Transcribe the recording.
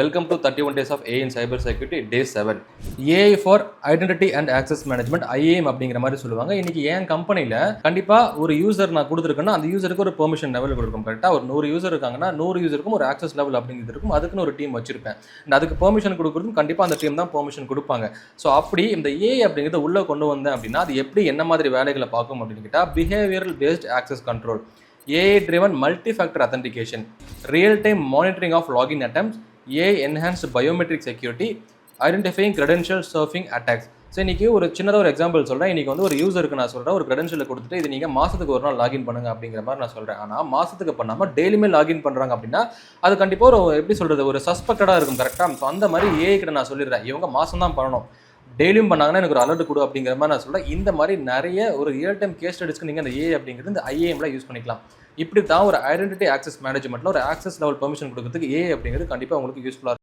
Welcome to 31 Days of AI in Cyber Security, Day 7. AI for Identity and Access Management, IAM அப்படிங்கிற மாதிரி சொல்லுவாங்க. இன்னைக்கு என் கம்பெனியில் கண்டிப்பாக ஒரு யூசர் நான் கொடுத்துருக்கேன்னா அந்த யூசருக்கு ஒரு பெர்மிஷன் லெவல் கொடுக்கும். கரெக்டாக ஒரு 100 யூசர் இருக்காங்கன்னா 100 யூசருக்கும் ஒரு ஆக்சஸ் லெவல் அப்படிங்கிறது இருக்கும். அதுக்குன்னு ஒரு டீம் வச்சிருப்பேன். அதுக்கு பெர்மிஷன் கொடுக்குறதும் கண்டிப்பாக அந்த டீம் தான் பெர்மிஷன் கொடுப்பாங்க. ஸோ அப்படி இந்த AI அப்படிங்கிறத உள்ளே கொண்டு வந்தேன் அப்படின்னா அது எப்படி என்ன மாதிரி வேலைகளை பார்க்கும் அப்படின்னு கேட்டால் behavioural based access control, AI driven multi-factor authentication, real-time monitoring of login attempts, AI enhanced biometric security, identifying credential surfing attacks. So இன்றைக்கி ஒரு சின்னதாக ஒரு எக்ஸாம்பிள் சொல்கிறேன். இன்றைக்கி வந்து ஒரு யூசருக்கு நான் சொல்கிறேன், ஒரு க்ரெடென்ஷியலை கொடுத்துட்டு இது நீங்கள் மாதத்துக்கு ஒரு நாள் லாகின் பண்ணுங்கள் அப்படிங்கிற மாதிரி நான் சொல்கிறேன். ஆனால் மாதத்துக்கு பண்ணாமல் டெய்லியுமே லாகின் பண்ணுறாங்க அப்படின்னா அது கண்டிப்பாக ஒரு எப்படி சொல்கிறது, ஒரு சஸ்பெக்டடாக இருக்கும். கரெக்டாக? ஸோ அந்த மாதிரி AI கிட்ட நான் சொல்லிடுறேன், இவங்க மாதம் தான் பண்ணணும், டெய்லியும் பண்ணாங்கன்னா எனக்கு ஒரு அலர்ட் கொடு அப்படிங்கிற மாதிரி நான் சொல்கிறேன். இந்த மாதிரி நிறைய ஒரு ரியல் டைம் கேஸ் ஸ்டடிஸ்க்கு நீங்கள் அந்த AI அப்படிங்கிறது இந்த IAMல யூஸ் பண்ணிக்கலாம். இப்படி தான் ஒரு ஐடென்டிட்டி ஆக்சஸ் மேனேஜ்மெண்ட்டில் ஒரு ஆக்சஸ் லெவல் பெர்மிஷன் கொடுக்கறதுக்கு AI அப்படிங்கிறது கண்டிப்பாக உங்களுக்கு யூஸ்ஃபுல்லாக இருக்கும்.